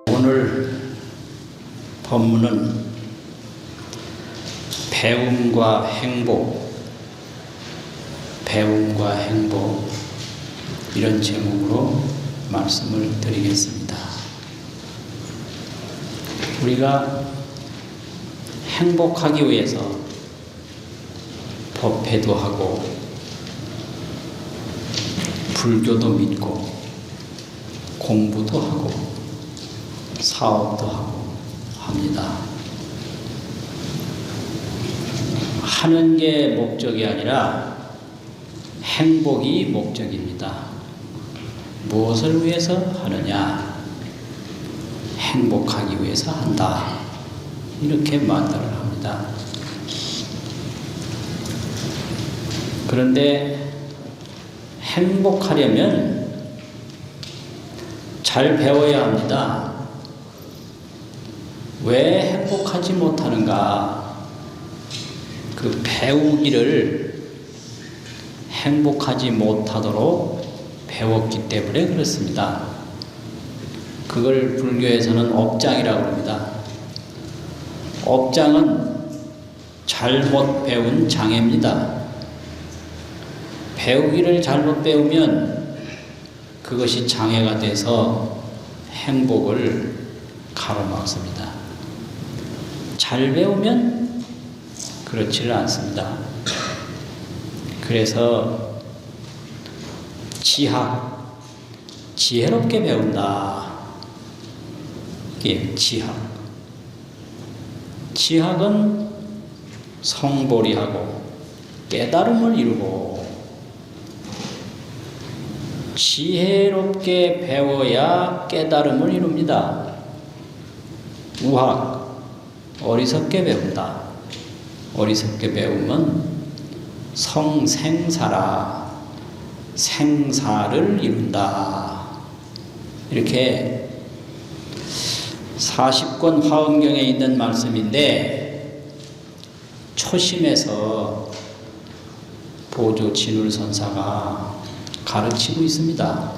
오늘 법문은 배움과 행복 이런 제목으로 말씀을 드리겠습니다. 우리가 행복하기 위해서 법회도 하고 불교도 믿고 공부도 하고 사업도 하고 합니다. 하는 게 목적이 아니라 행복이 목적입니다. 무엇을 위해서 하느냐? 행복하기 위해서 한다. 이렇게 말들을 합니다. 그런데 행복하려면 잘 배워야 합니다. 왜 행복하지 못하는가? 그 배우기를 행복하지 못하도록 배웠기 때문에 그렇습니다. 그걸 불교에서는 업장이라고 합니다. 업장은 잘못 배운 장애입니다. 배우기를 잘못 배우면 그것이 장애가 돼서 행복을 가로막습니다. 잘 배우면 그렇지를 않습니다. 그래서 지혜롭게 배운다. 이게 지학은 성보리하고 깨달음을 이루고 지혜롭게 배워야 깨달음을 이룹니다. 우학, 어리석게 배운다. 어리석게 배우면 성생사라, 생사를 이룬다. 이렇게 40권 화엄경에 있는 말씀인데 초심에서 보조 진울선사가 가르치고 있습니다.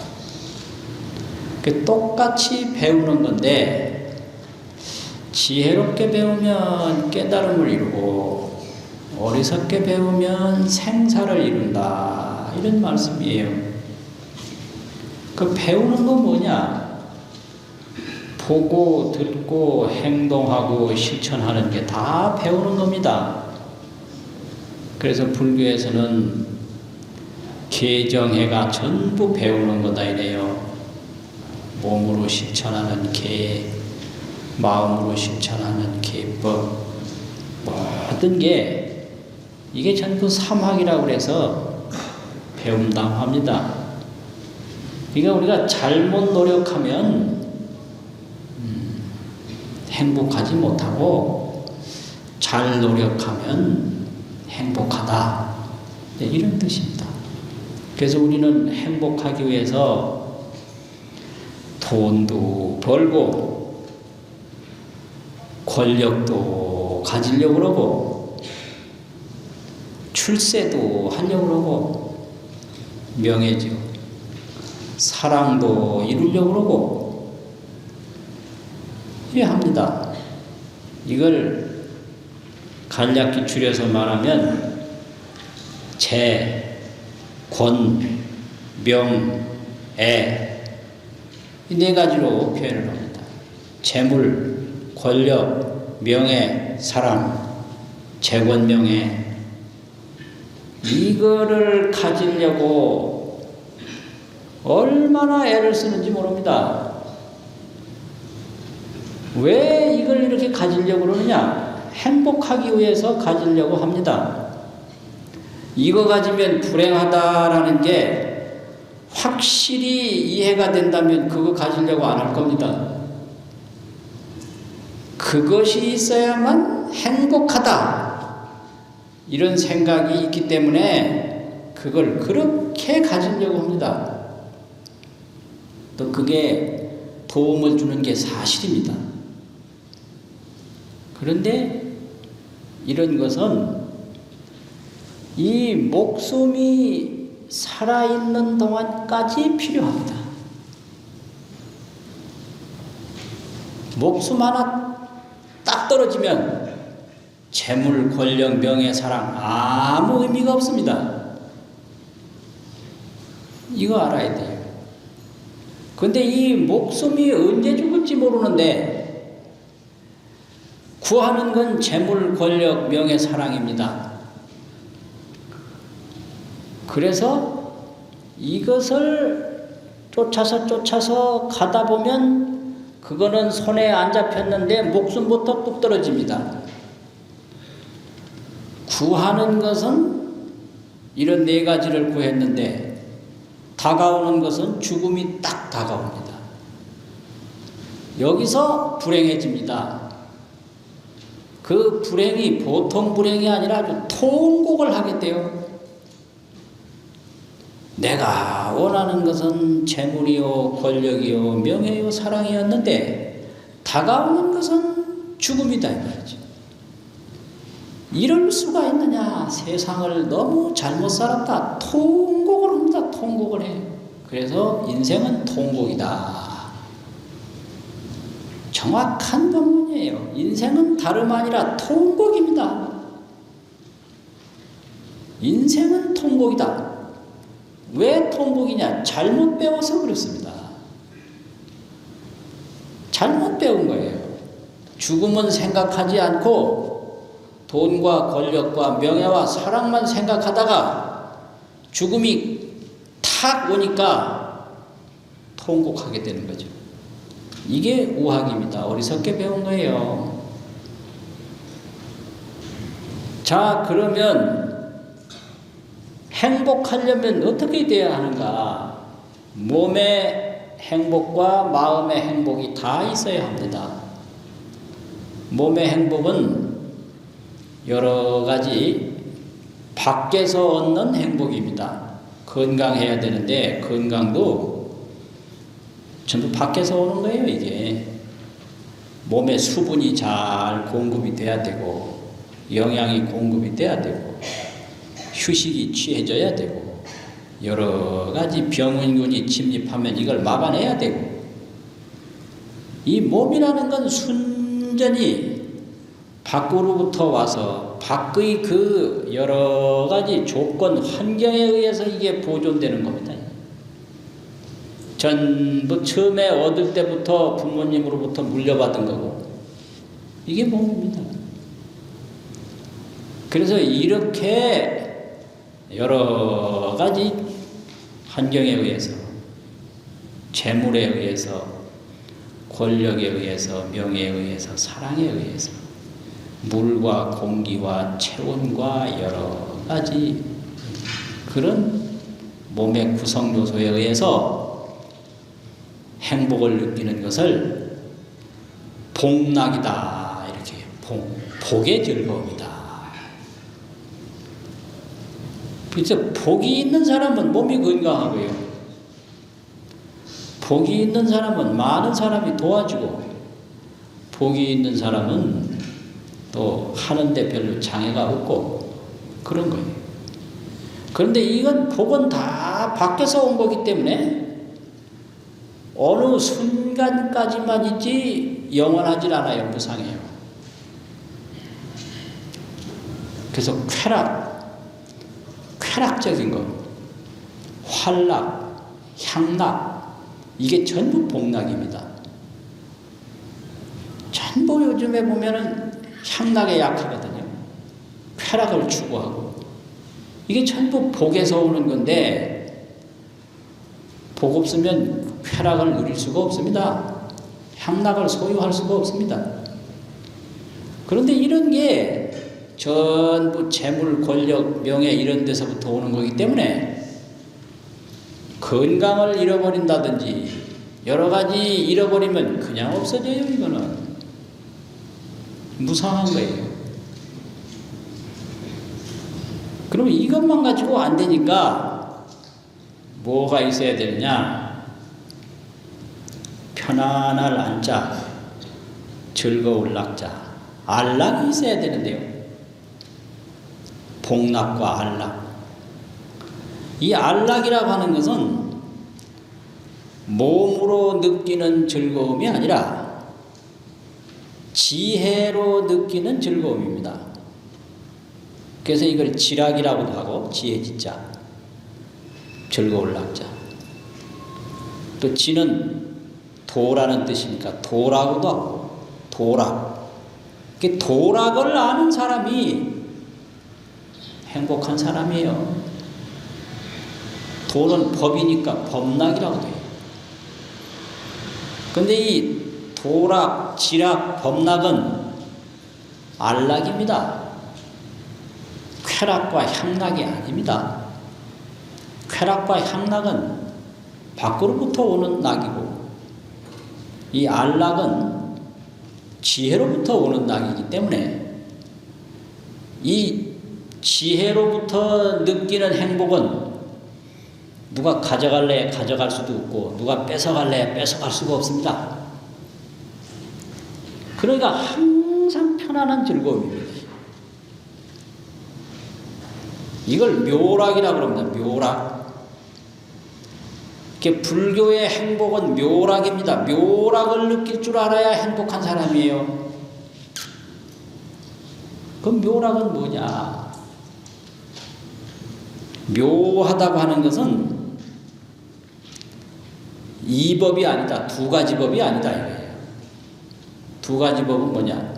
똑같이 배우는 건데 지혜롭게 배우면 깨달음을 이루고 어리석게 배우면 생사를 이룬다. 이런 말씀이에요. 그 배우는 건 뭐냐? 보고 듣고 행동하고 실천하는 게 다 배우는 겁니다. 그래서 불교에서는 개정해가 전부 배우는 거다 이래요. 몸으로 실천하는 개, 마음으로 실천하는 개법, 모든 게 이게 전부 삼학이라고 그래서 배운다고 합니다. 그러니까 우리가 잘못 노력하면 행복하지 못하고 잘 노력하면 행복하다. 네, 이런 뜻입니다. 그래서 우리는 행복하기 위해서 돈도 벌고 권력도 가지려고 그러고 출세도 하려고 그러고 명예죠. 사랑도 이루려고 그러고 합니다. 이걸 간략히 줄여서 말하면 재, 권, 명, 애 이 네 가지로 표현을 합니다. 재물, 권력, 명예, 사랑, 재권, 명예 이거를 가지려고 얼마나 애를 쓰는지 모릅니다. 왜 이걸 이렇게 가지려고 그러느냐? 행복하기 위해서 가지려고 합니다. 이거 가지면 불행하다라는 게 확실히 이해가 된다면 그거 가지려고 안 할 겁니다. 그것이 있어야만 행복하다. 이런 생각이 있기 때문에 그걸 그렇게 가지려고 합니다. 또 그게 도움을 주는 게 사실입니다. 그런데 이런 것은 이 목숨이 살아있는 동안까지 필요합니다. 목숨 하나 딱 떨어지면 재물, 권력, 명예, 사랑 아무 의미가 없습니다. 이거 알아야 돼요. 근데 이 목숨이 언제 죽을지 모르는데 구하는 건 재물, 권력, 명예, 사랑입니다. 그래서 이것을 쫓아서 가다 보면 그거는 손에 안 잡혔는데 목숨부터 뚝 떨어집니다. 구하는 것은 이런 네 가지를 구했는데 다가오는 것은 죽음이 딱 다가옵니다. 여기서 불행해집니다. 그 불행이 보통 불행이 아니라 아주 통곡을 하게 돼요. 내가 원하는 것은 재물이요, 권력이요, 명예요, 사랑이었는데 다가오는 것은 죽음이다 이 말이죠. 이럴 수가 있느냐? 세상을 너무 잘못 살았다. 통곡을 합니다. 통곡을 해요. 그래서 인생은 통곡이다. 정확한 본문이에요. 인생은 다름 아니라 통곡입니다. 인생은 통곡이다. 왜 통곡이냐? 잘못 배워서 그렇습니다. 잘못 배운 거예요. 죽음은 생각하지 않고 돈과 권력과 명예와 사랑만 생각하다가 죽음이 탁 오니까 통곡하게 되는 거죠. 이게 우학입니다. 어리석게 배운 거예요. 자, 그러면 행복하려면 어떻게 돼야 하는가? 몸의 행복과 마음의 행복이 다 있어야 합니다. 몸의 행복은 여러 가지 밖에서 얻는 행복입니다. 건강해야 되는데 건강도 전부 밖에서 오는 거예요. 이게 몸에 수분이 잘 공급이 돼야 되고 영양이 공급이 돼야 되고 휴식이 취해져야 되고 여러 가지 병원균이 침입하면 이걸 막아내야 되고 이 몸이라는 건 순전히 밖으로부터 와서 밖의 그 여러 가지 조건, 환경에 의해서 이게 보존되는 겁니다. 전부 처음에 얻을 때부터 부모님으로부터 물려받은 거고 이게 몸입니다. 그래서 이렇게 여러 가지 환경에 의해서 재물에 의해서 권력에 의해서 명예에 의해서 사랑에 의해서 물과 공기와 체온과 여러 가지 그런 몸의 구성 요소에 의해서 행복을 느끼는 것을 복락이다 이렇게 복의 즐거움이다. 그래서 복이 있는 사람은 몸이 건강하고요. 복이 있는 사람은 많은 사람이 도와주고 복이 있는 사람은 또 하는데 별로 장애가 없고 그런 거예요. 그런데 이건 복은 다 밖에서 온 거기 때문에 어느 순간까지만 있지 영원하질 않아요. 무상해요. 그래서 쾌락적인 것, 활락, 향락 이게 전부 복락입니다. 전부 요즘에 보면은 향락에 약하거든요. 쾌락을 추구하고 이게 전부 복에서 오는 건데 복 없으면 쾌락을 누릴 수가 없습니다. 향락을 소유할 수가 없습니다. 그런데 이런 게 전부 재물, 권력, 명예 이런 데서부터 오는 거기 때문에 건강을 잃어버린다든지 여러 가지 잃어버리면 그냥 없어져요. 이거는 무상한 거예요. 그러면 이것만 가지고 안 되니까 뭐가 있어야 되느냐? 편안할 안자, 즐거울 낙자, 안락이 있어야 되는데요. 복락과 안락. 이 안락이라고 하는 것은 몸으로 느끼는 즐거움이 아니라 지혜로 느끼는 즐거움입니다. 그래서 이걸 지락이라고도 하고, 지혜지자, 즐거울 낙자. 또 지는 도라는 뜻이니까 도라고도 하고, 도락. 도락을 아는 사람이 행복한 사람이에요. 도는 법이니까 법락이라고 해요. 근데 이 도락, 지락, 법락은 안락입니다. 쾌락과 향락이 아닙니다. 쾌락과 향락은 밖으로부터 오는 낙이고, 이 안락은 지혜로부터 오는 낙이기 때문에 이 지혜로부터 느끼는 행복은 누가 가져갈래 가져갈 수도 없고, 누가 뺏어갈래 뺏어갈 수가 없습니다. 그러니까 항상 편안한 즐거움입니다. 이걸 묘락이라고 합니다. 묘락. 불교의 행복은 묘락입니다. 묘락을 느낄 줄 알아야 행복한 사람이에요. 그럼 묘락은 뭐냐? 묘하다고 하는 것은 이 법이 아니다. 두 가지 법이 아니다 이거예요. 두 가지 법은 뭐냐?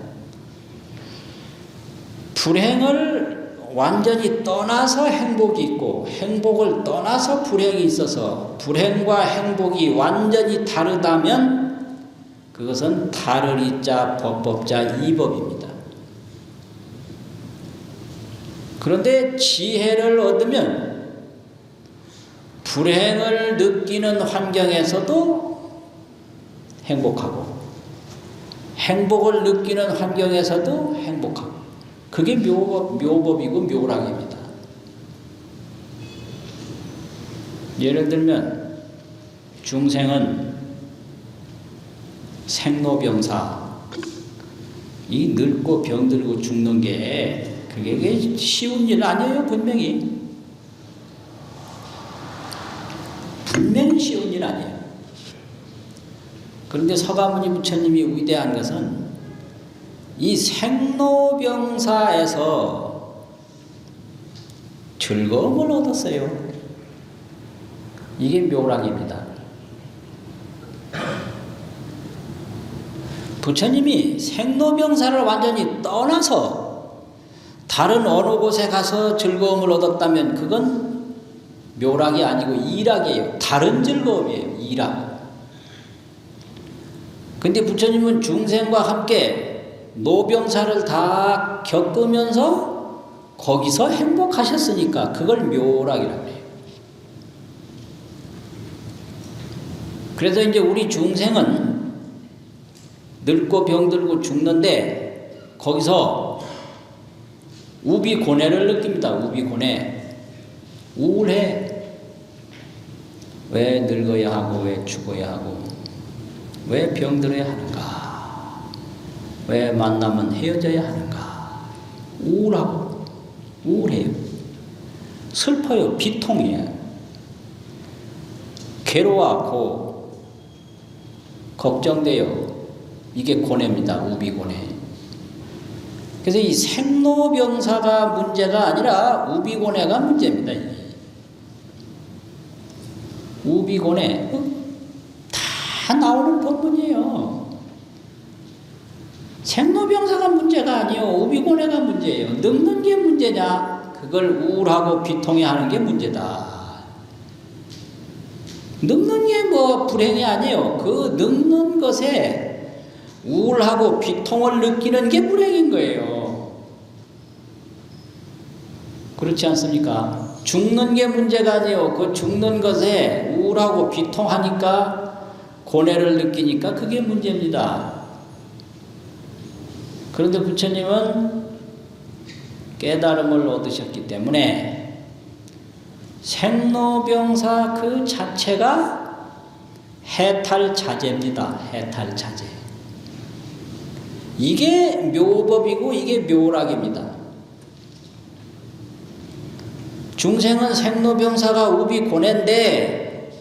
불행을 완전히 떠나서 행복이 있고, 행복을 떠나서 불행이 있어서 불행과 행복이 완전히 다르다면 그것은 다르리자 법법자 이법입니다. 그런데 지혜를 얻으면 불행을 느끼는 환경에서도 행복하고, 행복을 느끼는 환경에서도 행복하고, 그게 묘법이고 묘락입니다. 예를 들면 중생은 생로병사, 이 늙고 병들고 죽는 게 그게 쉬운 일 아니에요. 분명히 쉬운 일 아니에요. 그런데 서가모니 부처님이 위대한 것은 이 생로병사에서 즐거움을 얻었어요. 이게 묘락입니다. 부처님이 생로병사를 완전히 떠나서 다른 어느 곳에 가서 즐거움을 얻었다면 그건 묘락이 아니고 이락이에요. 다른 즐거움이에요. 이락. 근데 부처님은 중생과 함께 노병사를 다 겪으면서 거기서 행복하셨으니까 그걸 묘락이라고 해요. 그래서 이제 우리 중생은 늙고 병들고 죽는데 거기서 우비고뇌를 느낍니다. 우비고뇌. 우울해. 왜 늙어야 하고 왜 죽어야 하고 왜 병들어야 하는가? 왜 만나면 헤어져야 하는가? 우울하고 우울해요. 슬퍼요. 비통이에요. 괴로워하고 걱정돼요. 이게 고뇌입니다. 우비고뇌. 그래서 이 생로병사가 문제가 아니라 우비고뇌가 문제입니다. 우비고뇌 다 나오는 법문이에요. 생로병사가 문제가 아니에요. 우비고뇌가 문제예요. 늙는 게 문제냐? 그걸 우울하고 비통해하는 게 문제다. 늙는 게 뭐 불행이 아니에요. 그 늙는 것에 우울하고 비통을 느끼는 게 불행인 거예요. 그렇지 않습니까? 죽는 게 문제가 아니에요. 그 죽는 것에 우울하고 비통하니까 고뇌를 느끼니까 그게 문제입니다. 그런데 부처님은 깨달음을 얻으셨기 때문에 생로병사 그 자체가 해탈자재입니다. 해탈자재. 이게 묘법이고 이게 묘락입니다. 중생은 생로병사가 우비고뇌인데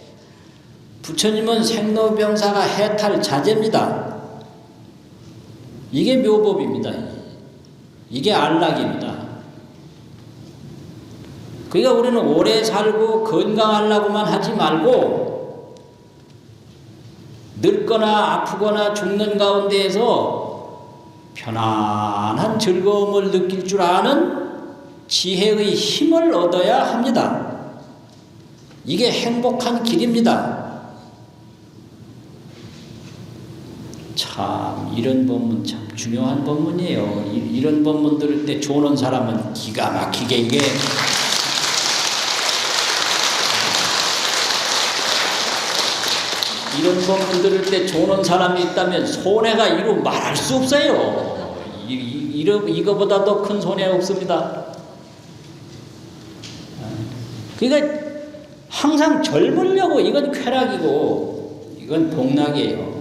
부처님은 생로병사가 해탈자재입니다. 이게 묘법입니다. 이게 안락입니다. 그러니까 우리는 오래 살고 건강하려고만 하지 말고 늙거나 아프거나 죽는 가운데에서 편안한 즐거움을 느낄 줄 아는 지혜의 힘을 얻어야 합니다. 이게 행복한 길입니다. 참 이런 법문 참 중요한 법문이에요. 이런 법문 들을 때 조는 사람은 기가 막히게 이게 이런 법문 들을 때 조는 사람이 있다면 손해가 이루 말할 수 없어요. 이거보다 더 큰 손해 없습니다. 그러니까 항상 젊으려고 이건 쾌락이고 이건 복락이에요.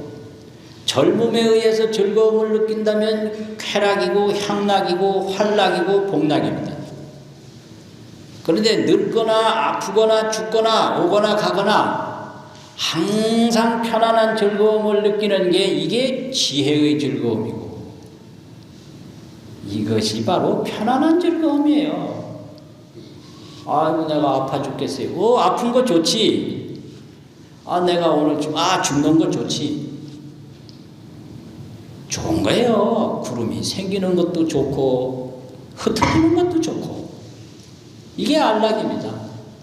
젊음에 의해서 즐거움을 느낀다면 쾌락이고 향락이고 활락이고 복락입니다. 그런데 늙거나 아프거나 죽거나 오거나 가거나 항상 편안한 즐거움을 느끼는 게 이게 지혜의 즐거움이고 이것이 바로 편안한 즐거움이에요. 아이고 내가 아파 죽겠어요. 아픈 거 좋지. 내가 오늘 죽는 거 좋지. 좋은 거예요. 구름이 생기는 것도 좋고 흩어지는 것도 좋고 이게 안락입니다.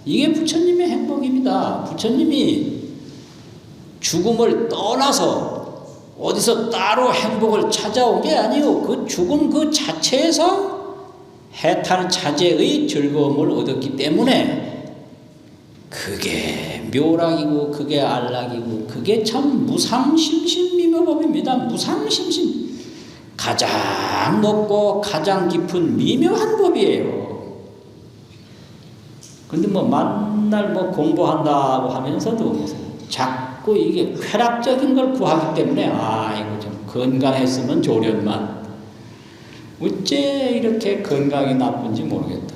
이게 부처님의 행복입니다. 부처님이 죽음을 떠나서 어디서 따로 행복을 찾아온 게 아니요. 그 죽음 그 자체에서 해탈자재의 즐거움을 얻었기 때문에 그게 묘락이고 그게 안락이고 그게 참 무상심신미묘법입니다. 무상심신 가장 높고 가장 깊은 미묘한 법이에요. 근데 맨날 공부한다고 하면서도 자꾸 이게 쾌락적인 걸 구하기 때문에 이거 좀 건강했으면 좋련만 어째 이렇게 건강이 나쁜지 모르겠다.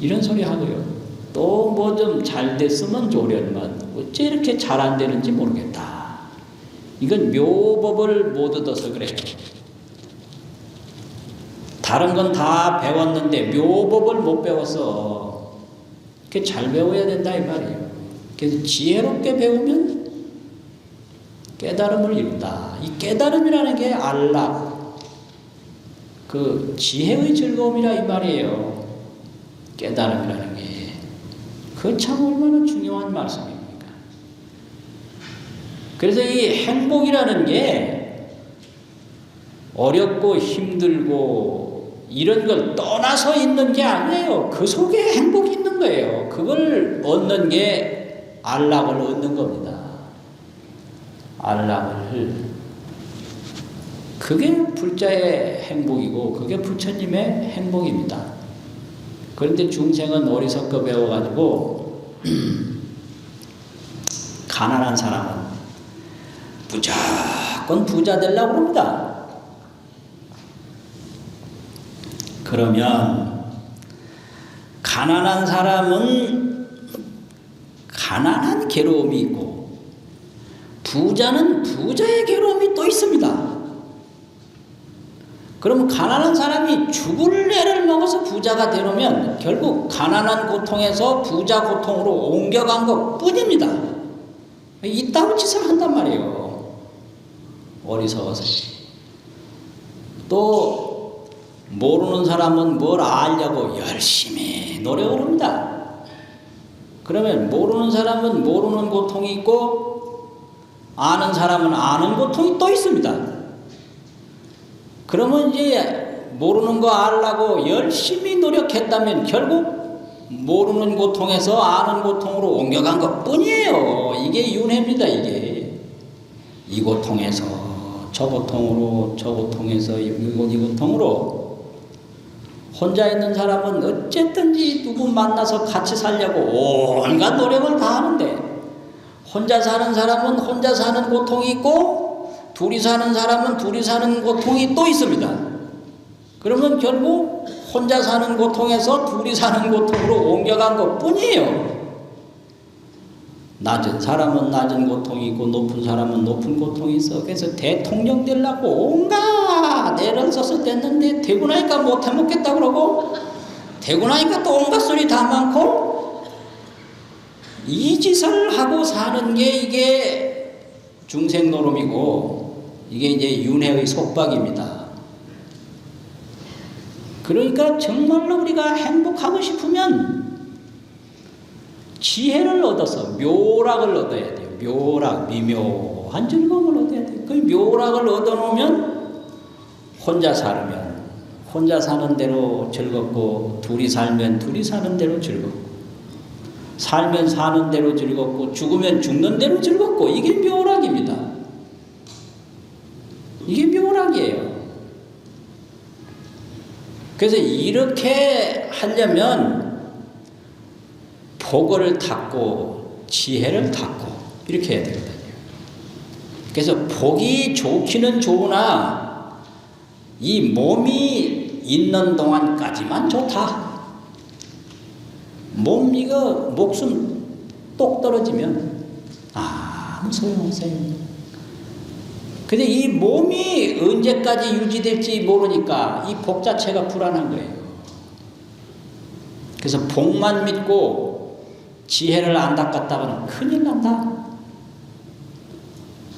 이런 소리 하고요. 또 뭐 좀 잘 됐으면 좋련만 어째 이렇게 잘 안 되는지 모르겠다. 이건 묘법을 못 얻어서 그래요. 다른 건 다 배웠는데 묘법을 못 배웠어. 그게 잘 배워야 된다 이 말이에요. 그래서 지혜롭게 배우면 깨달음을 이룬다. 이 깨달음이라는 게 안락, 그 지혜의 즐거움이라 이 말이에요. 깨달음이라는 게. 그 참 얼마나 중요한 말씀입니까? 그래서 이 행복이라는 게 어렵고 힘들고 이런 걸 떠나서 있는 게 아니에요. 그 속에 행복이 있는 거예요. 그걸 얻는 게 안락을 얻는 겁니다. 안락을. 그게 불자의 행복이고 그게 부처님의 행복입니다. 그런데 중생은 어리석게 배워가지고 가난한 사람은 무조건 부자 되려고 합니다. 그러면 가난한 사람은 가난한 괴로움이 있고 부자는 부자의 괴로움이 또 있습니다. 그러면 가난한 사람이 죽을 애를 먹어서 부자가 되려면 결국 가난한 고통에서 부자 고통으로 옮겨간 것 뿐입니다. 이따위 짓을 한단 말이에요. 어리석어서. 또 모르는 사람은 뭘 알려고 열심히 노력을 합니다. 그러면 모르는 사람은 모르는 고통이 있고 아는 사람은 아는 고통이 또 있습니다. 그러면 이제 모르는 거 알라고 열심히 노력했다면 결국 모르는 고통에서 아는 고통으로 옮겨간 것 뿐이에요. 이게 윤회입니다. 이게 이 고통에서 저 고통으로 저 고통에서 이 고통으로 혼자 있는 사람은 어쨌든지 누구 만나서 같이 살려고 온갖 노력을 다 하는데 혼자 사는 사람은 혼자 사는 고통이 있고 둘이 사는 사람은 둘이 사는 고통이 또 있습니다. 그러면 결국 혼자 사는 고통에서 둘이 사는 고통으로 옮겨간 것 뿐이에요. 낮은 사람은 낮은 고통이 있고 높은 사람은 높은 고통이 있어. 그래서 대통령 되려고 온갖 애를 써서 됐는데 되고 나니까 못해 먹겠다 그러고 되고 나니까 또 온갖 소리 다 많고 이 짓을 하고 사는 게 이게 중생노름이고 이게 이제 윤회의 속박입니다. 그러니까 정말로 우리가 행복하고 싶으면 지혜를 얻어서 묘락을 얻어야 돼요. 묘락, 미묘한 즐거움을 얻어야 돼요. 그 묘락을 얻어놓으면 혼자 살면 혼자 사는 대로 즐겁고 둘이 살면 둘이 사는 대로 즐겁고 살면 사는 대로 즐겁고 죽으면 죽는 대로 즐겁고 이게 묘락입니다. 이게 묘락이에요. 그래서 이렇게 하려면 복을 닦고 지혜를 닦고 이렇게 해야 되거든요. 그래서 복이 좋기는 좋으나 이 몸이 있는 동안까지만 좋다. 목숨 똑 떨어지면 아무 소용없어요. 근데 이 몸이 언제까지 유지될지 모르니까 이 복 자체가 불안한 거예요. 그래서 복만 믿고 지혜를 안 닦았다가는 큰일 난다.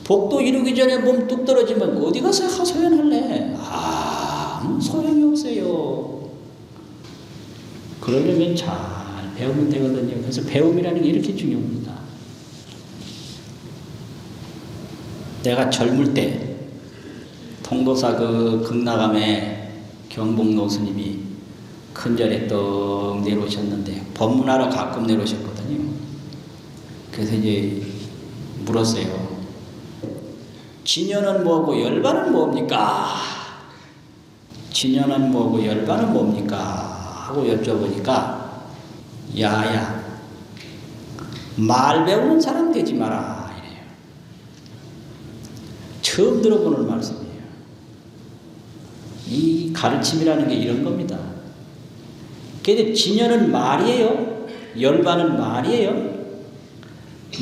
복도 이루기 전에 몸 뚝 떨어지면 어디 가서 하소연할래? 아무 소용이 없어요. 그러려면 잘 배우면 되거든요. 그래서 배움이라는 게 이렇게 중요합니다. 내가 젊을 때 통도사 그 극락암에 경복로 스님이 큰절에 떡 내려오셨는데 법문하러 가끔 내려오셨거든요. 그래서 이제 물었어요. 진여는 뭐고 열반은 뭡니까? 진여는 뭐고 열반은 뭡니까? 하고 여쭤보니까 야야 말 배우는 사람 되지 마라 이래요. 처음 들어보는 말씀이에요. 이 가르침이라는 게 이런 겁니다. 근데 진여는 말이에요. 열반은 말이에요.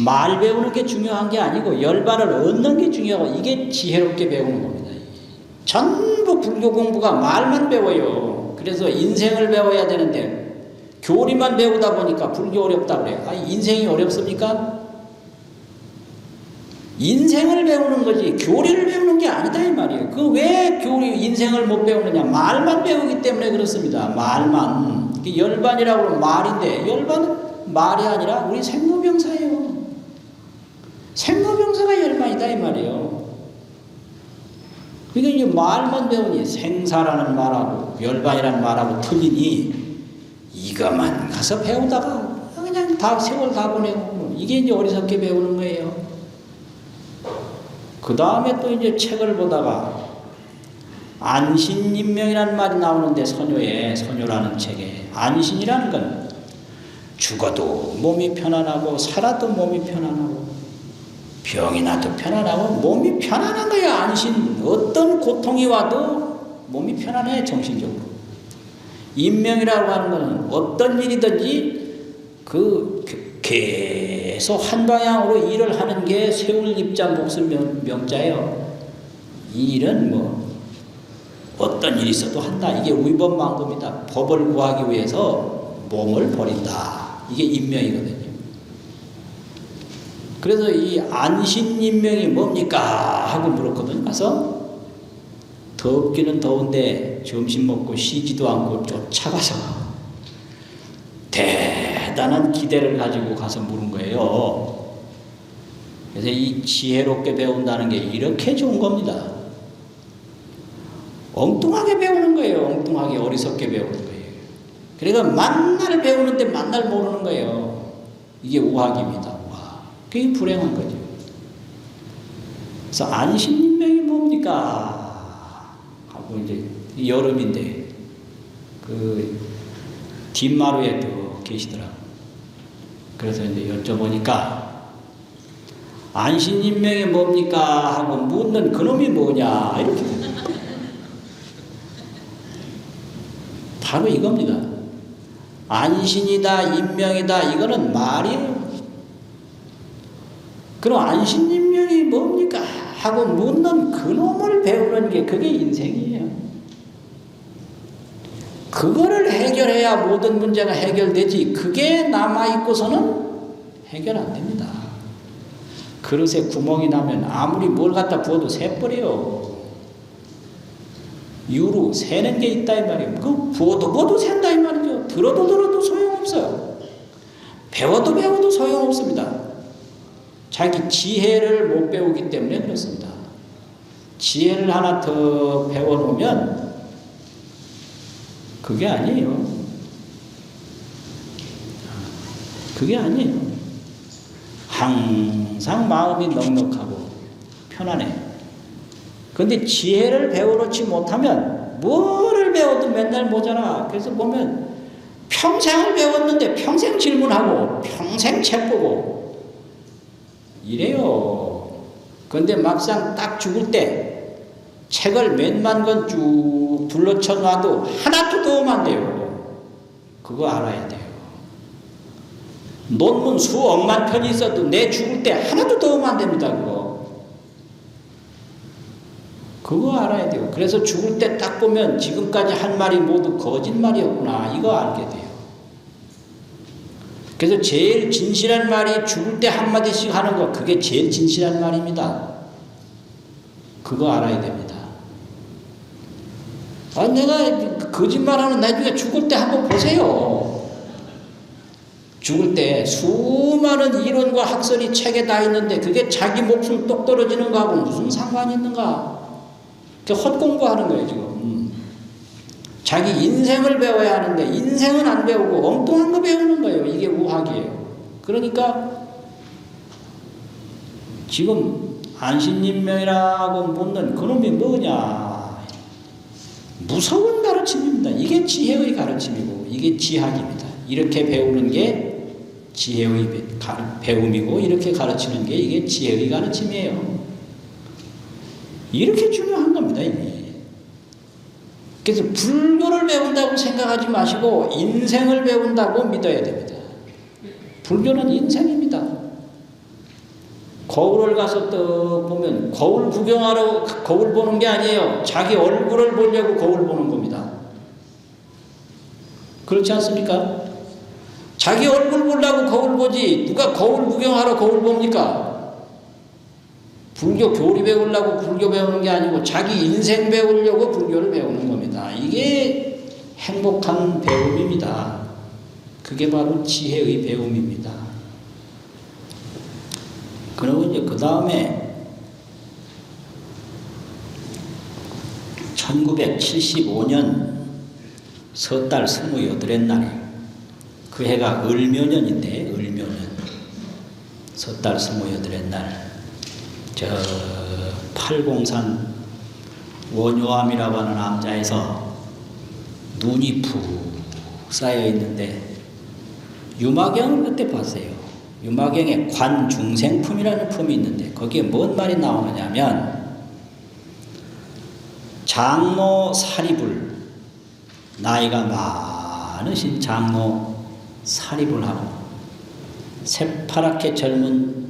말 배우는 게 중요한 게 아니고 열반을 얻는 게 중요하고 이게 지혜롭게 배우는 겁니다. 전부 불교 공부가 말만 배워요. 그래서 인생을 배워야 되는데 교리만 배우다 보니까 불교 어렵다 그래요. 아니 인생이 어렵습니까? 인생을 배우는 거지 교리를 배우는 게 아니다 이 말이에요. 그 왜 교리 인생을 못 배우느냐? 말만 배우기 때문에 그렇습니다. 말만. 열반이라고 하면 말인데 열반은 말이 아니라 우리 생로병사예요. 생로병사가 열반이다 이 말이에요. 그러니까 이제 말만 배우니 생사라는 말하고 열반이라는 말하고 틀리니 이것만 가서 배우다가 그냥 다 세월 다 보내고 이게 이제 어리석게 배우는 거예요. 그 다음에 또 이제 책을 보다가 안신인명이라는 말이 나오는데 선효라는 책에 안신이라는 건 죽어도 몸이 편안하고 살아도 몸이 편안하고 병이 나도 편안하고 몸이 편안한 거야. 안신. 어떤 고통이 와도 몸이 편안해 정신적으로. 인명이라고 하는 것은 어떤 일이든지 계속 한 방향으로 일을 하는 게 세울 입자 목숨 명자예요. 이 일은 뭐 어떤 일이 있어도 한다. 이게 위법망고입니다. 법을 구하기 위해서 몸을 버린다. 이게 인명이거든요. 그래서 이 안신인명이 뭡니까? 하고 물었거든요. 가서 덥기는 더운데 점심 먹고 쉬지도 않고 쫓아가서 대단한 기대를 가지고 가서 물은 거예요. 그래서 이 지혜롭게 배운다는 게 이렇게 좋은 겁니다. 엉뚱하게 배우는 거예요. 엉뚱하게 어리석게 배우는 거예요. 그러니까 만날 배우는데 만날 모르는 거예요. 이게 우학입니다. 그게 불행한 거죠. 그래서 안신인명이 뭡니까? 하고 이제 여름인데 그 뒷마루에 또 계시더라고요. 그래서 이제 여쭤보니까 안신인명이 뭡니까? 하고 묻는 그놈이 뭐냐? 이렇게 바로 이겁니다. 안신이다, 인명이다, 이거는 말이에요. 그럼 안신인명이 뭡니까? 하고 묻는 그놈을 배우는 게 그게 인생이에요. 그거를 해결해야 모든 문제가 해결되지, 그게 남아있고서는 해결 안 됩니다. 그릇에 구멍이 나면 아무리 뭘 갖다 부어도 새버려요. 유로 새는 게 있다 이 말이에요. 그 부어도 샌다 이 말이죠. 들어도 소용없어요. 배워도 소용없습니다. 자기 지혜를 못 배우기 때문에 그렇습니다. 지혜를 하나 더 배워놓으면 그게 아니에요. 그게 아니에요. 항상 마음이 넉넉하고 편안해. 근데 지혜를 배워놓지 못하면 뭐를 배워도 맨날 모자라. 그래서 보면 평생을 배웠는데 평생 질문하고 평생 책 보고 이래요. 근데 막상 딱 죽을 때 책을 몇만 권 쭉 둘러쳐 놔도 하나도 도움 안 돼요. 그거 알아야 돼요. 논문 수억만 편이 있어도 내 죽을 때 하나도 도움 안 됩니다. 그거 알아야 돼요. 그래서 죽을 때 딱 보면 지금까지 한 말이 모두 거짓말이었구나, 이거 알게 돼요. 그래서 제일 진실한 말이 죽을 때 한마디씩 하는 거, 그게 제일 진실한 말입니다. 그거 알아야 됩니다. 내가 거짓말하는 나중에 죽을 때 한번 보세요. 죽을 때 수많은 이론과 학설이 책에 다 있는데 그게 자기 목숨 똑 떨어지는 거하고 무슨 상관이 있는가? 헛공부하는 거예요 지금. 자기 인생을 배워야 하는데 인생은 안 배우고 엉뚱한 거 배우는 거예요. 이게 우학이에요. 그러니까 지금 안신인명이라고 묻는 그놈이 뭐냐? 무서운 가르침입니다. 이게 지혜의 가르침이고 이게 지학입니다. 이렇게 배우는 게 지혜의 배움이고 이렇게 가르치는 게 이게 지혜의 가르침이에요. 이렇게 중요한 겁니다. 이게. 그래서 불교를 배운다고 생각하지 마시고 인생을 배운다고 믿어야 됩니다. 불교는 인생입니다. 거울을 가서 또 보면 거울 구경하러 거울 보는 게 아니에요. 자기 얼굴을 보려고 거울 보는 겁니다. 그렇지 않습니까? 자기 얼굴 보려고 거울 보지 누가 거울 구경하러 거울 봅니까? 불교 교리 배우려고 불교 배우는 게 아니고 자기 인생 배우려고 불교를 배우는 겁니다. 이게 행복한 배움입니다. 그게 바로 지혜의 배움입니다. 그리고 이제 그 다음에 1975년 섣달 28의 날, 그 해가 을묘년인데, 을묘년 섣달 28의 날, 저 팔공산 원효암이라고 하는 암자에서 눈이 푹 쌓여 있는데 유마경을 그때 봤어요. 유마경에 관중생품이라는 품이 있는데 거기에 뭔 말이 나오느냐면 장로 사리불, 나이가 많으신 장로 사리불하고 새파랗게 젊은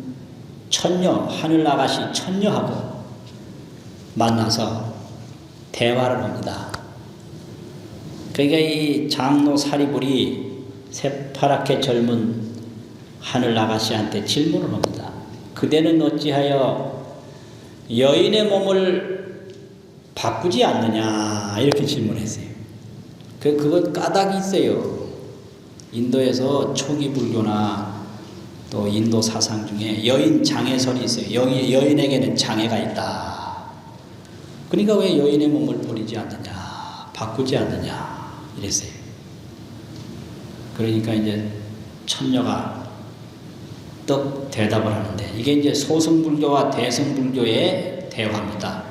천녀, 하늘나가시 천녀하고 만나서 대화를 합니다. 그러니까 이 장로 사리불이 새파랗게 젊은 하늘나가시한테 질문을 합니다. 그대는 어찌하여 여인의 몸을 바꾸지 않느냐, 이렇게 질문했어요. 그건 까닭이 있어요. 인도에서 초기 불교나 또 인도 사상 중에 여인 장애설이 있어요. 여인에게는 장애가 있다. 그러니까 왜 여인의 몸을 버리지 않느냐, 바꾸지 않느냐 이랬어요. 그러니까 이제 천녀가 떡 대답을 하는데 이게 이제 소승불교와 대승불교의 대화입니다.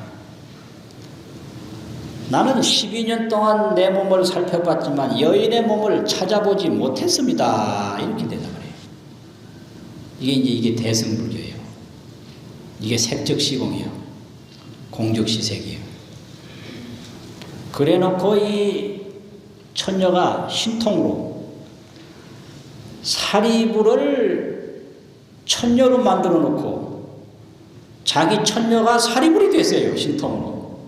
나는 12년 동안 내 몸을 살펴봤지만 여인의 몸을 찾아보지 못했습니다. 이렇게 대답을 해요. 이게 대승불교예요. 이게 색적시공이에요. 공적시색이에요. 그래 놓고 이 천녀가 신통으로 사리불을 천녀로 만들어 놓고 자기 천녀가 사리불이 됐어요. 신통으로.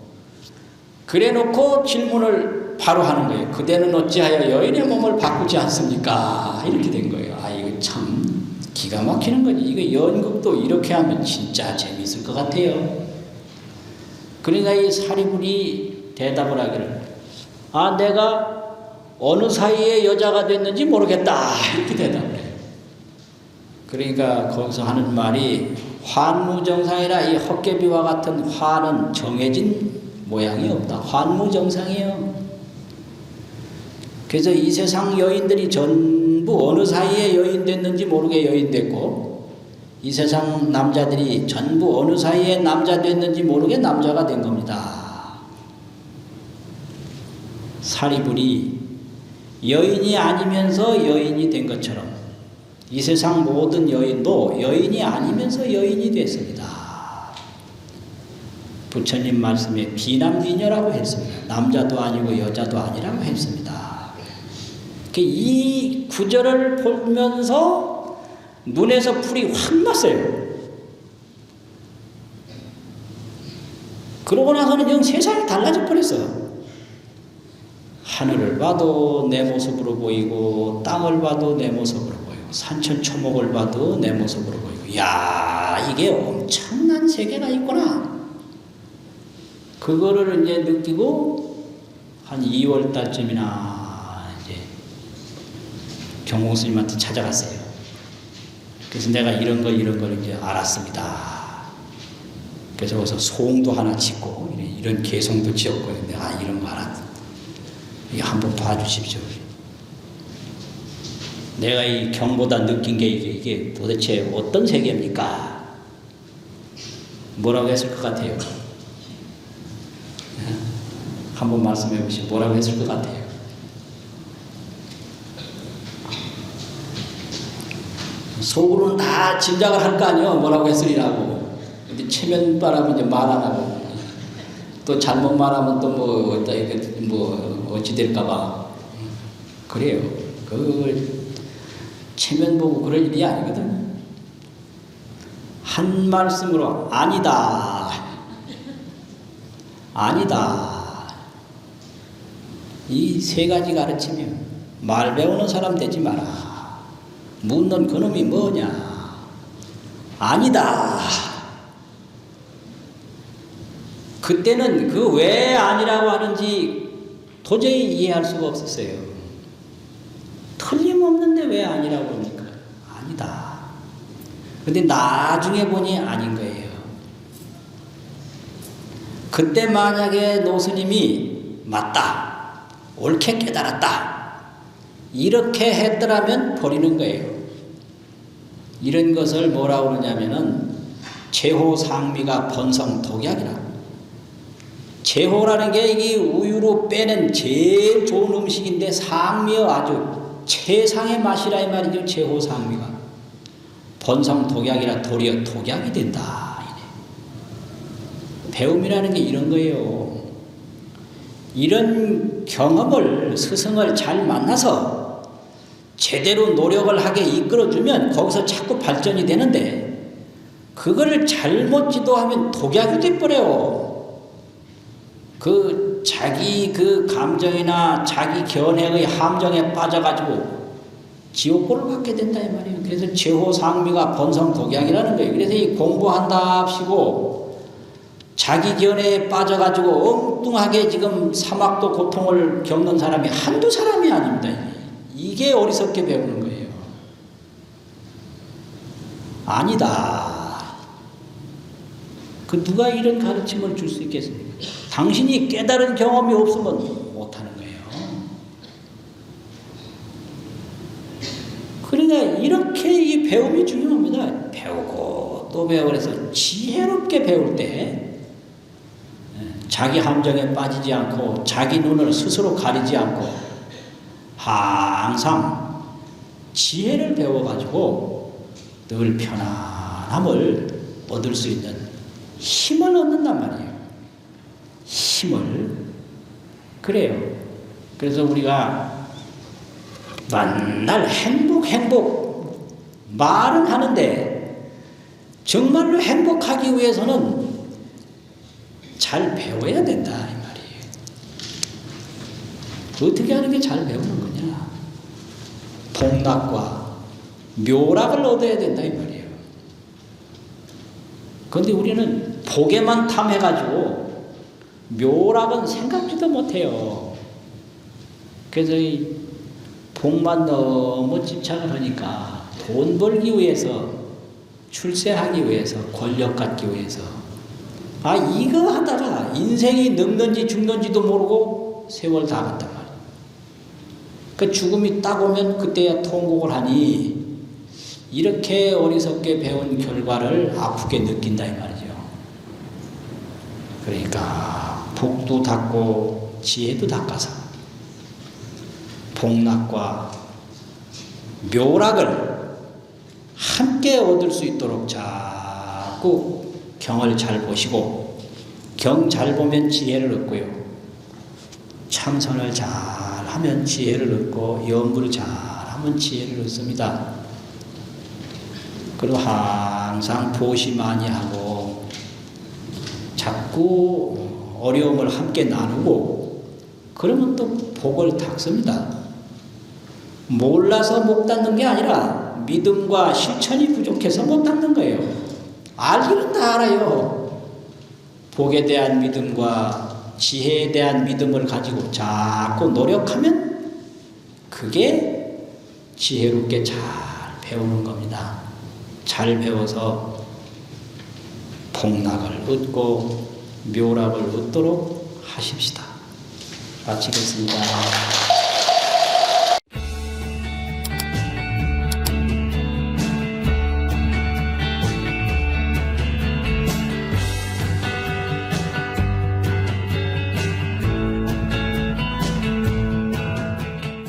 그래 놓고 질문을 바로 하는 거예요. 그대는 어찌하여 여인의 몸을 바꾸지 않습니까? 이렇게 된 거예요. 아, 이거 참 기가 막히는 거지. 이거 연극도 이렇게 하면 진짜 재미있을 것 같아요. 그러니까 이 사리불이 대답을 하기를, 아, 내가 어느 사이에 여자가 됐는지 모르겠다. 이렇게 대답을 해요. 그러니까 거기서 하는 말이, 환무정상이라 이 헛개비와 같은 화는 정해진 모양이 없다. 환무정상이에요. 그래서 이 세상 여인들이 전부 어느 사이에 여인 됐는지 모르게 여인 됐고, 이 세상 남자들이 전부 어느 사이에 남자 됐는지 모르게 남자가 된 겁니다. 사리불이 여인이 아니면서 여인이 된 것처럼 이 세상 모든 여인도 여인이 아니면서 여인이 됐습니다. 부처님 말씀에 비남비녀라고 했습니다. 남자도 아니고 여자도 아니라고 했습니다. 이 구절을 보면서 눈에서 풀이 확 났어요. 그러고 나서는 영 세상이 달라져 버렸어요. 하늘을 봐도 내 모습으로 보이고, 땅을 봐도 내 모습으로 보이고, 산천초목을 봐도 내 모습으로 보이고, 야, 이게 엄청난 세계가 있구나. 그거를 이제 느끼고 한 2월 달쯤이나 이제 경공 스님한테 찾아갔어요. 그래서 내가 이런 걸 이제 알았습니다. 그래서 거기서 소홍도 하나 짓고 이런 개성도 지었고, 내가 이런 거 알았다. 이게 한번 봐주십시오. 내가 이 경보다 느낀 게 이게 도대체 어떤 세계입니까? 뭐라고 했을 것 같아요? 한번 말씀해 보시죠. 뭐라고 했을 것 같아요? 속으로는 다 짐작을 할 거 아니에요. 뭐라고 했으리라고. 근데 체면바라면 이제 말 안 하고, 또 잘못 말하면 또 뭐 어찌 될까봐. 그래요. 그 체면 보고 그럴 일이 아니거든. 한 말씀으로 아니다. 아니다. 이 세 가지 가르치면 말 배우는 사람 되지 마라. 묻는 그놈이 뭐냐? 아니다. 그때는 그 왜 아니라고 하는지 도저히 이해할 수가 없었어요. 틀림없는데 왜 아니라고 합니까? 아니다. 근데 나중에 보니 아닌 거예요. 그때 만약에 노스님이 맞다, 옳게 깨달았다, 이렇게 했더라면 버리는 거예요. 이런 것을 뭐라고 그러냐면은 제호상미가 번성독약이라. 제호라는 게 이 우유로 빼낸 제일 좋은 음식인데 상미의 아주 최상의 맛이라 이 말이죠. 제호상미가 번성독약이라 도리어 독약이 된다. 배움이라는 게 이런 거예요. 이런 경험을, 스승을 잘 만나서 제대로 노력을 하게 이끌어주면 거기서 자꾸 발전이 되는데, 그걸 잘못 지도하면 독약이 돼버려요. 그 자기 그 감정이나 자기 견해의 함정에 빠져가지고 지옥고를 받게 된다 이 말이에요. 그래서 제호상미가 번성독약이라는 거예요. 그래서 이 공부한답시고 자기 견해에 빠져가지고 엉뚱하게 지금 사막도 고통을 겪는 사람이 한두 사람이 아닙니다. 이게 어리석게 배우는 거예요. 아니다. 그 누가 이런 가르침을 줄 수 있겠습니까? 당신이 깨달은 경험이 없으면 못하는 거예요. 그러니까 이렇게 이 배움이 중요합니다. 배우고 또 배우고 그래서 지혜롭게 배울 때 자기 함정에 빠지지 않고 자기 눈을 스스로 가리지 않고 항상 지혜를 배워가지고 늘 편안함을 얻을 수 있는 힘을 얻는단 말이에요. 힘을. 그래요. 그래서 우리가 맨날 행복 말은 하는데 정말로 행복하기 위해서는 잘 배워야 된다 이 말이에요. 어떻게 하는 게 잘 배우는 거냐? 복락과 묘락을 얻어야 된다 이 말이에요. 그런데 우리는 복에만 탐해가지고 묘락은 생각지도 못해요. 그래서 이 복만 너무 집착을 하니까 돈 벌기 위해서, 출세하기 위해서, 권력 갖기 위해서 이거 하다가 인생이 늙는지 죽는지도 모르고 세월 다 갔단 말이에요. 그 죽음이 딱 오면 그때야 통곡을 하니 이렇게 어리석게 배운 결과를 아프게 느낀다 이 말이죠. 그러니까 복도 닦고 지혜도 닦아서 복락과 묘락을 함께 얻을 수 있도록 자꾸 경을 잘 보시고, 경 잘 보면 지혜를 얻고요, 참선을 잘 하면 지혜를 얻고, 연구를 잘 하면 지혜를 얻습니다. 그리고 항상 보시 많이 하고 자꾸 어려움을 함께 나누고 그러면 또 복을 닦습니다. 몰라서 못 닦는 게 아니라 믿음과 실천이 부족해서 못 닦는 거예요. 알기는 다 알아요. 복에 대한 믿음과 지혜에 대한 믿음을 가지고 자꾸 노력하면 그게 지혜롭게 잘 배우는 겁니다. 잘 배워서 복락을 얻고 묘락을 얻도록 하십시다. 마치겠습니다.